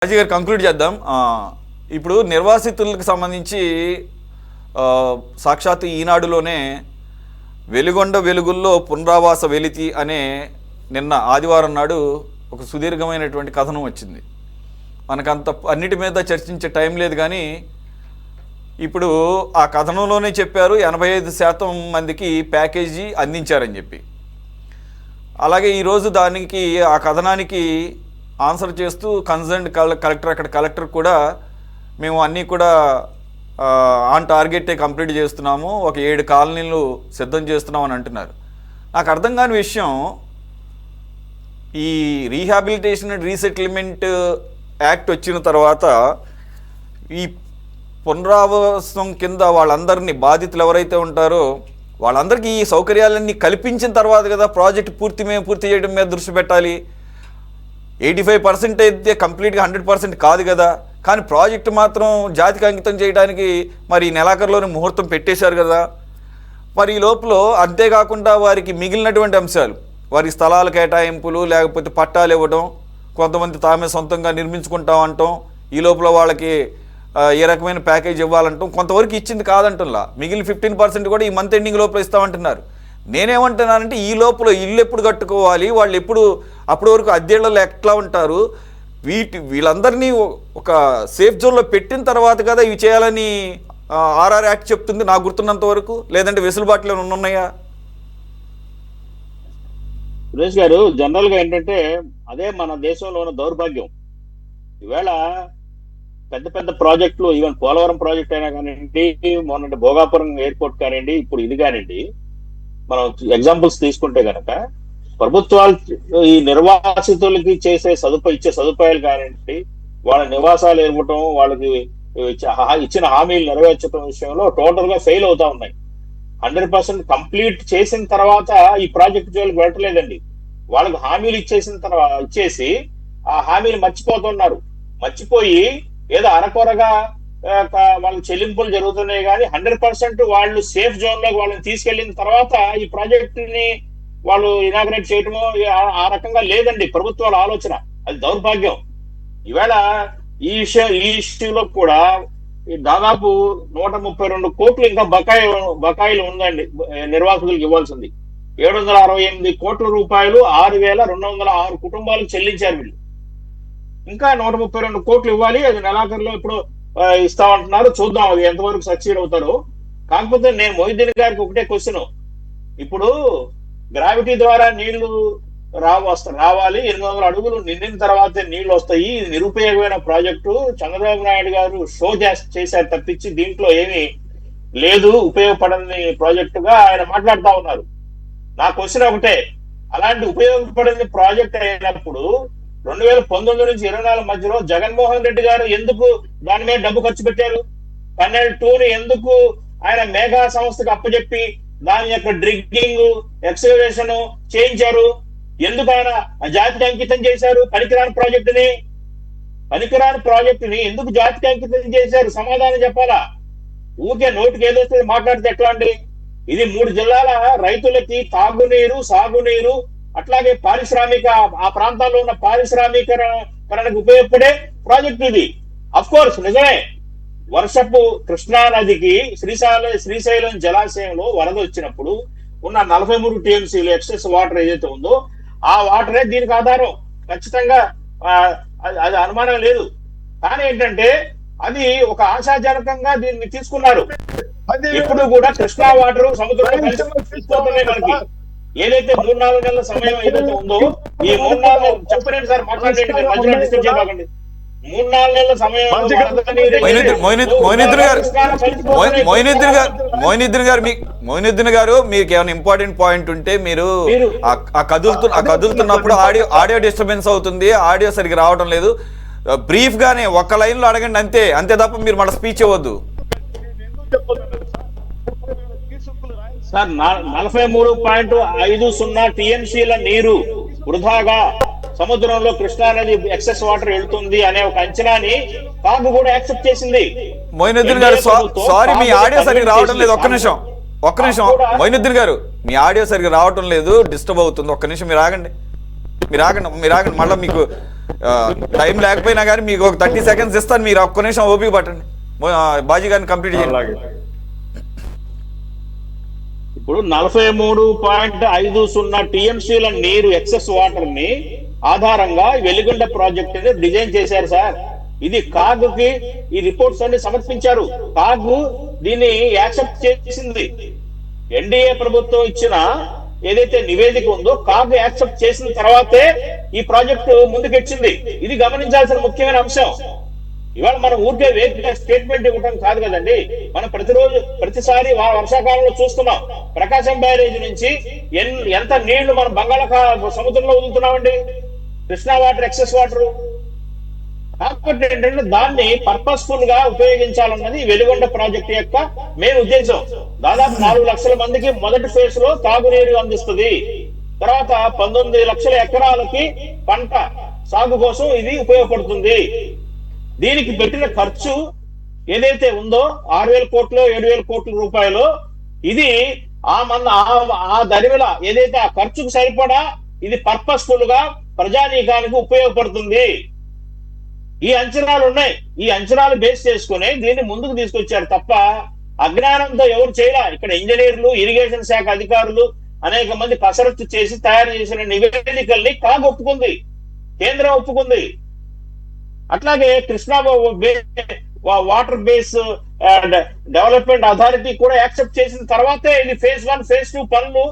రాజు గారు కంక్లూడ్ చేద్దాం. ఇప్పుడు నిర్వాసితులకు సంబంధించి సాక్షాత్తు ఈనాడులోనే వెలుగొండ వెలుగుల్లో పునరావాస వెలితి అనే నిన్న ఆదివారం నాడు ఒక సుదీర్ఘమైనటువంటి కథనం వచ్చింది. మనకంత అన్నిటి మీద చర్చించే టైం లేదు, కానీ ఇప్పుడు ఆ కథనంలోనే చెప్పారు 85% మందికి ప్యాకేజీ అందించారని చెప్పి. అలాగే ఈరోజు దానికి ఆ కథనానికి ఆన్సర్ చేస్తూ కన్సర్న్డ్ కలెక్టర్, అక్కడ కలెక్టర్ కూడా మేము అన్నీ కూడా ఆన్ టార్గెటే కంప్లీట్ చేస్తున్నాము, ఒక 7 కాలనీలు సిద్ధం చేస్తున్నామని అంటున్నారు. నాకు అర్థం కాని విషయం, ఈ రీహాబిలిటేషన్ అండ్ రీసెటిల్మెంట్ యాక్ట్ వచ్చిన తర్వాత ఈ పునరావాసం కింద వాళ్ళందరినీ, బాధితులు ఎవరైతే ఉంటారో వాళ్ళందరికీ ఈ సౌకర్యాలన్నీ కల్పించిన తర్వాత కదా ప్రాజెక్ట్ పూర్తి చేయడం మీద దృష్టి పెట్టాలి. 85% అయితే కంప్లీట్గా 100% కాదు కదా. కానీ ప్రాజెక్టు మాత్రం జాతికి అంకితం చేయడానికి మరి ఈ నెలాఖరులోనే ముహూర్తం పెట్టేశారు కదా. మరి ఈ లోపల అంతేకాకుండా వారికి మిగిలినటువంటి అంశాలు, వారి స్థలాల కేటాయింపులు, లేకపోతే పట్టాలు ఇవ్వడం, కొంతమంది తామే సొంతంగా నిర్మించుకుంటాం అంటాం, ఈ లోపల వాళ్ళకి ఏ రకమైన ప్యాకేజ్ ఇవ్వాలంటాం, కొంతవరకు ఇచ్చింది కాదంటున్నా, మిగిలిన 15% కూడా ఈ మంత్ ఎండింగ్ లోపల ఇస్తామంటున్నారు. నేనేమంటున్నానంటే ఈ లోపల ఇల్లు ఎప్పుడు కట్టుకోవాలి, వాళ్ళు ఎప్పుడు అప్పటి వరకు అద్దెళ్లలో ఎట్లా ఉంటారు, వీళ్ళందరినీ ఒక సేఫ్ జోన్లో పెట్టిన తర్వాత కదా ఇవి చేయాలని ఆర్ఆర్ యాక్ట్ చెప్తుంది నాకు గుర్తున్నంత వరకు. లేదంటే వెసులుబాటులో ఉన్నాయా? సురేష్ గారు, జనరల్ గా ఏంటంటే అదే మన దేశంలో ఉన్న దౌర్భాగ్యం. ఈవేళ పెద్ద పెద్ద ప్రాజెక్టులు, ఈవెన్ పోలవరం ప్రాజెక్ట్ అయినా కానివ్వండి, మొన్న భోగాపురం ఎయిర్పోర్ట్ కానివ్వండి, ఇప్పుడు ఇది కానివ్వండి, మనం ఎగ్జాంపుల్స్ తీసుకుంటే కనుక ప్రభుత్వాలు ఈ నిర్వాసితులకి ఇచ్చే సదుపాయాలు కానివ్వండి, వాళ్ళ నివాసాలు ఇవ్వటం, వాళ్ళకి ఇచ్చిన హామీలు నెరవేర్చడం విషయంలో టోటల్ గా ఫెయిల్ అవుతా ఉన్నాయి. 100% కంప్లీట్ చేసిన తర్వాత ఈ ప్రాజెక్ట్ జోలికి వెళ్ళట్లేదండి. వాళ్ళకి హామీలు ఇచ్చేసి ఆ హామీలు మర్చిపోతున్నారు. మర్చిపోయి ఏదో అరకొరగా వాళ్ళ చెల్లింపులు జరుగుతున్నాయి, కానీ 100% వాళ్ళు సేఫ్ జోన్ లోకి వాళ్ళని తీసుకెళ్లిన తర్వాత ఈ ప్రాజెక్ట్ ని వాళ్ళు ఇనాగ్రేట్ చేయటము ఆ రకంగా లేదండి ప్రభుత్వాల ఆలోచన. అది దౌర్భాగ్యం. ఈవేళ ఈ ఇష్యూలో కూడా దాదాపు 132 కోట్లు ఇంకా బకాయిలు ఉందండి నిర్వాసితులకు ఇవ్వాల్సింది. 768 కోట్ల రూపాయలు 6,206 కుటుంబాలకు చెల్లించారు వీళ్ళు. ఇంకా 132 కోట్లు ఇవ్వాలి. అది నెలాఖరులో ఇప్పుడు ఇస్తామంటున్నారు. చూద్దాం అది ఎంతవరకు సక్సీడ్ అవుతారో. కాకపోతే నేను మొహిద్దీన్ గారికి ఒకటే క్వశ్చన్, ఇప్పుడు గ్రావిటీ ద్వారా నీళ్లు రావాలి, 800 అడుగులు నిండిన తర్వాతే నీళ్లు వస్తాయి, ఇది నిరుపయోగమైన ప్రాజెక్టు, చంద్రబాబు నాయుడు గారు షో చేశారు తప్పించి దీంట్లో ఏమీ లేదు, ఉపయోగపడని ప్రాజెక్టుగా ఆయన మాట్లాడుతా ఉన్నారు. నా క్వశ్చన్ ఒకటే, అలాంటి ఉపయోగపడని ప్రాజెక్ట్ అయినప్పుడు 2019 నుంచి 24 మధ్యలో జగన్మోహన్ రెడ్డి గారు ఎందుకు దాని మీద డబ్బు ఖర్చు పెట్టారు? టన్నెల్ 2ని ఎందుకు ఆయన మేఘా సంస్థకు అప్పచెప్పి దాని యొక్క డ్రిగ్గింగ్, ఎక్స్కవేషన్ చేయించారు? ఎందుకు ఆయన జాతికి అంకితం చేశారు? పనికిరాని ప్రాజెక్టుని ఎందుకు జాతికి అంకితం చేశారు? సమాధానం చెప్పాలా? ఊరికే నోటికి ఏదొస్తే మాట్లాడితే ఎట్లా అండి? ఇది 3 జిల్లాల రైతులకి తాగునీరు, సాగునీరు, అట్లాగే ఆ ప్రాంతాల్లో ఉన్న పారిశ్రామికరణకు ఉపయోగపడే ప్రాజెక్ట్ ఇది. అఫ్ కోర్స్ నిజమే, వర్షపు కృష్ణా నదికి శ్రీశైలం జలాశయంలో వరద వచ్చినప్పుడు ఉన్న 43 టీఎంసీలు ఎక్సెస్ వాటర్ ఏదైతే ఉందో ఆ వాటరే దీనికి ఆధారం. ఖచ్చితంగా అది అనుమానం లేదు. కానీ ఏంటంటే అది ఒక ఆశాజనకంగా దీన్ని తీసుకున్నారు. ఇప్పుడు కూడా కృష్ణా వాటర్ సముద్రంలో కలిసిపోతున్నాయి. మనకి ఏదైతే 3-4 నెలల సమయం ఏదైతే ఉందో, ఈ 3-4 చెప్పండి సార్, మాట్లాడండి, మధ్యలో డిస్కస్ చేయకండి. 3-4 నెలల సమయం మొయినుద్దీన్ గారు, మీకు ఏమైనా ఇంపార్టెంట్ పాయింట్ ఉంటే మీరు కదులుతున్నప్పుడు ఆడియో డిస్టర్బెన్స్ అవుతుంది, ఆడియో సరిగ్గా రావడం లేదు. బ్రీఫ్ గానే ఒక్క లైన్ లో అడగండి, అంతే తప్ప మీరు మన స్పీచ్ ఇవ్వద్దు. సార్, 43.50 టీఎంసీల నీరు వృధాగా సముద్రంలో కృష్ణా నది ఎక్సెస్ వాటర్ వెళ్తుంది అనే ఒక అంచనాని కాగు కూడా యాక్సెప్ట్ చేసింది. మొయినుద్దీన్ గారు సారీ, మీ ఆడియో సరిగ్గా రావడం లేదు. ఒక్క నిమిషం మొయినుద్దీన్ గారు, మీ ఆడియో సరిగ్గా రావటం లేదు, డిస్టర్బ్ అవుతుంది. ఒక్క నిమిషం మీరు ఆగండి. మళ్ళీ మీకు టైం లేకపోయినా కానీ మీకు ఒక 30 సెకండ్స్ ఇస్తాను, మీరు ఒక్క నిమిషం ఓపిక పట్టండి. బాజీ గారిని కంప్లీట్ చేయండి. ఇప్పుడు 43.50 టీఎంసీల నీరు ఎక్సెస్ వాటర్ ని ఆధారంగా వెలిగొండ ప్రాజెక్ట్ ని డిజైన్ చేశారు సార్. ఇది కాగుకి ఈ రిపోర్ట్స్ అన్ని సమర్పించారు. కాగు దీన్ని యాక్సెప్ట్ చేసింది. ఎన్డీఏ ప్రభుత్వం ఇచ్చిన ఏదైతే నివేదిక ఉందో కాగు యాక్సెప్ట్ చేసిన తర్వాతే ఈ ప్రాజెక్టు ముందుకెచ్చింది. ఇది గమనించాల్సిన ముఖ్యమైన అంశం. ఇవాళ మనం ఊరికే స్టేట్మెంట్ ఇవ్వడం కాదు కదండి. మనం ప్రతిసారి వర్షాకాలంలో చూస్తున్నాం, ప్రకాశం బ్యారేజ్ నుంచి ఎంత నీళ్లు మనం సముద్రంలో వదులుతున్నామండి, కృష్ణా వాటర్, ఎక్సెస్ వాటర్. కాబట్టి ఏంటంటే దాన్ని పర్పస్ఫుల్ గా ఉపయోగించాలన్నది వెలిగొండ ప్రాజెక్ట్ యొక్క మెయిన్ ఉద్దేశం. దాదాపు 4 లక్షల మందికి మొదటి ఫేజ్ లో తాగునీరు అందిస్తుంది. తర్వాత 19 లక్షల ఎకరాలకి పంట సాగు కోసం ఇది ఉపయోగపడుతుంది. దీనికి పెట్టిన ఖర్చు ఏదైతే ఉందో 6,000 కోట్లు 7,000 కోట్ల రూపాయలు, ఇది ఆ దరిమిల ఏదైతే ఆ ఖర్చుకు సరిపడా ఇది పర్పస్ఫుల్ గా ప్రజానీకానికి ఉపయోగపడుతుంది. ఈ అంచనాలు ఉన్నాయి. ఈ అంచనాలు బేస్ చేసుకుని దీన్ని ముందుకు తీసుకొచ్చారు తప్ప అజ్ఞానంతో ఎవరు చేయలే. ఇక్కడ ఇంజనీర్లు, ఇరిగేషన్ శాఖ అధికారులు అనేక మంది కసరత్తు చేసి తయారు చేసిన నివేదికల్ని కాగు ఒప్పుకుంది, కేంద్రం ఒప్పుకుంది. అట్లాగే Krishna water base development authority కూడా యాక్సెప్ట్ చేసిన తర్వాతే ఇది ఫేజ్ 1, ఫేజ్ 2 పనులు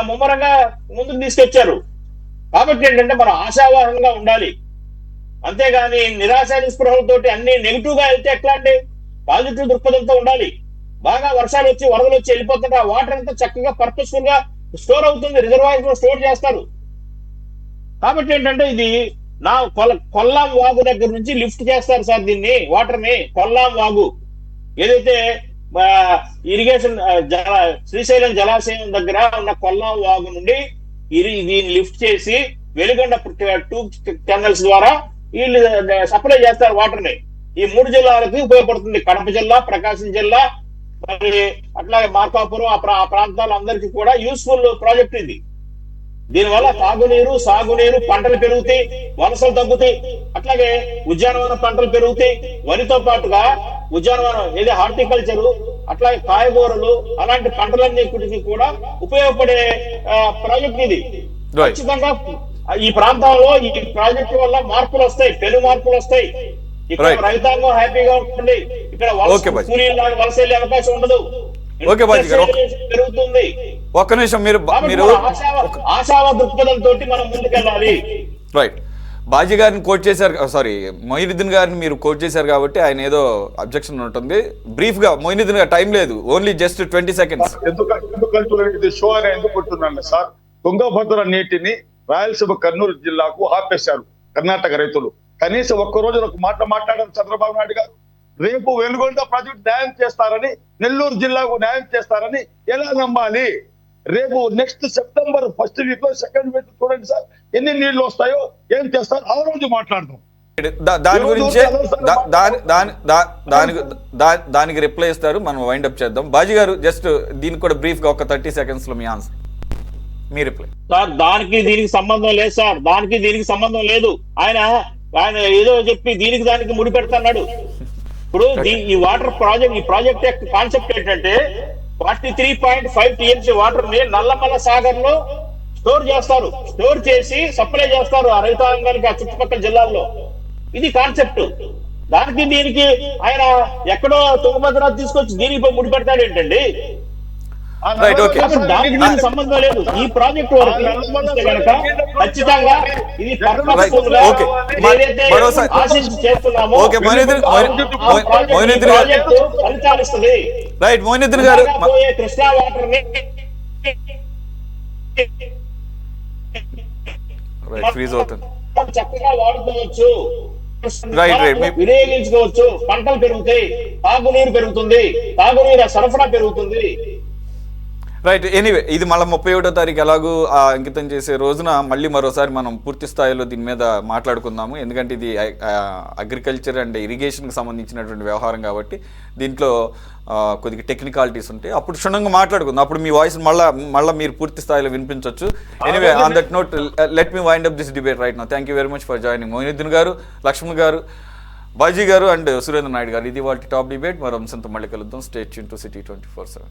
ముమ్మరంగా ముందుకు తీసుకొచ్చారు. కాబట్టి ఏంటంటే మనం ఆశావాహంగా ఉండాలి, అంతేగాని నిరాశ నిస్పృహలతోటి అన్ని నెగిటివ్ గా వెళ్తే ఎట్లా అండి? పాజిటివ్ దృక్పథంతో ఉండాలి. బాగా వర్షాలు వచ్చి వరదలు వచ్చి వెళ్ళిపోతుంటే ఆ వాటర్ అంతా చక్కగా పర్పస్ఫుల్ గా స్టోర్ అవుతుంది, రిజర్వాయర్స్ లో స్టోర్ చేస్తారు. కాబట్టి ఏంటంటే ఇది కొల్లాం వాగు దగ్గర నుంచి లిఫ్ట్ చేస్తారు సార్ దీన్ని, వాటర్ ని. కొల్లాం వాగు ఏదైతే ఇరిగేషన్ శ్రీశైలం జలాశయం దగ్గర ఉన్న కొల్లాం వాగు నుండి దీన్ని లిఫ్ట్ చేసి వెలిగొండ 2 ఛానల్స్ ద్వారా వీళ్ళు సప్లై చేస్తారు వాటర్ ని. ఈ 3 జిల్లాలకి ఉపయోగపడుతుంది. కడప జిల్లా, ప్రకాశం జిల్లా, మరి అట్లాగే మార్కాపురం ఆ ప్రాంతాలందరికీ కూడా యూస్ఫుల్ ప్రాజెక్ట్ ఇది. దీనివల్ల తాగునీరు, సాగునీరు, పంటలు పెరుగుతాయి, వలసలు తగ్గుతాయి, అట్లాగే ఉద్యానవన పంటలు పెరుగుతాయి. వరితో పాటుగా ఉద్యానవనం ఏదో హార్టికల్చరు, అట్లాగే కాయగూరలు, అలాంటి పంటలన్నిటికీ కూడా ఉపయోగపడే ప్రాజెక్ట్ ఇది. ఖచ్చితంగా ఈ ప్రాంతాల్లో ఈ ప్రాజెక్టు వల్ల మార్పులు వస్తాయి, పెను మార్పులు వస్తాయి. ఇక్కడ రైతాంగం హ్యాపీగా ఉంటుంది. ఇక్కడ వలస వెళ్ళే అవకాశం ఉండదు. పెరుగుతుంది. ఒక్క నిమిషం, మీరు ఆశావా దృక్పథంతో మనం ముందుకెళ్ళాలి. రైట్. బాజీ గారిని కోట్ చేశారు, సారీ మొయినుద్దీన్ గారిని మీరు కోట్ చేశారు కాబట్టి ఆయన ఏదో అబ్జెక్షన్ ఉంటుంది. బ్రీఫ్ గా మొయినుద్దీన్ గారు, టైం లేదు, ఓన్లీ జస్ట్ 20 సెకండ్స్. ఎందుకు షో అని ఎందుకుంటున్నాను సార్? తుంగభద్ర నీటిని రాయలసీమ కర్నూలు జిల్లాకు ఆపేశారు కర్ణాటక రైతులు. కనీసం ఒక్క రోజు ఒక మాట మాట్లాడారు చంద్రబాబు నాయుడు గారు. రేపు వెలుగొండ ప్రాజెక్టు న్యాయం చేస్తారని, నెల్లూరు జిల్లాకు న్యాయం చేస్తారని ఎలా నమ్మాలి? రేపు నెక్స్ట్ సెప్టెంబర్ 1st వీక్ లో 2nd వీక్ చూడండి సార్, ఎన్ని నీళ్లు వస్తాయో, ఏం చేస్తారు, ఆ రోజు మాట్లాడదాం. దాని గురించి దానికి రిప్లై ఇస్తారు, మనం వైండప్ చేద్దాం. బాజీ గారు జస్ట్ దీనికి కూడా బ్రీఫ్ గా ఒక 30 సెకండ్స్ లో మీ ఆన్సర్, మీ రిప్లై. సార్ దానికి దీనికి సంబంధం లేదు సార్, దానికి దీనికి సంబంధం లేదు. ఆయన ఏదో చెప్పి దీనికి దానికి ముడి పెడతాడు. ఇప్పుడు ఈ వాటర్ ప్రాజెక్ట్, ఈ ప్రాజెక్ట్ యొక్క కాన్సెప్ట్ ఏంటంటే 43.5 టీఎంసీ వాటర్ ని నల్లమల్ల సాగర్ లో స్టోర్ చేస్తారు, స్టోర్ చేసి సప్లై చేస్తారు ఆ రైతాంగానికి ఆ చుట్టుపక్కల జిల్లాల్లో. ఇది కాన్సెప్ట్. దానికి దీనికి ఆయన ఎక్కడో తుంగభద్ర తీసుకొచ్చి దీనికి ముడి పెడతాడు ఏంటండి? దానికి దీనికి సంబంధం లేదు. ఈ ప్రాజెక్ట్ వరకు ఖచ్చితంగా ఇది ఆశించి చేస్తున్నాము, ఫలితాలు ఇస్తుంది. కృష్ణా వాటర్ ని చక్కగా వాడుకోవచ్చు, వినియోగించుకోవచ్చు, పంటలు పెరుగుతాయి, తాగునీరు పెరుగుతుంది, తాగునీరు సరఫరా పెరుగుతుంది. రైట్. ఎనీవే, ఇది మళ్ళీ 31వ తారీఖు ఎలాగూ అంకితం చేసే రోజున మళ్ళీ మరోసారి మనం పూర్తి స్థాయిలో దీని మీద మాట్లాడుకుందాము. ఎందుకంటే ఇది అగ్రికల్చర్ అండ్ ఇరిగేషన్కి సంబంధించినటువంటి వ్యవహారం కాబట్టి దీంట్లో కొద్దిగా టెక్నికాలిటీస్ ఉంటాయి. అప్పుడు క్షుణ్ణంగా మాట్లాడుకుందాం. అప్పుడు మీ వాయిస్ మళ్ళీ మీరు పూర్తి స్థాయిలో వినిపించవచ్చు. Anyway, on that note let me wind up this debate right now. Thank you very much for joining. Moinuddin garu, Laxman గారు, బాజీ గారు అండ్ సురేంద్ర నాయుడు గారు. ఇది వాళ్ళ టాప్ డిబేట్. మరో అంశంతో మళ్ళీ కలుద్దాం. Stay tune to city 24/7.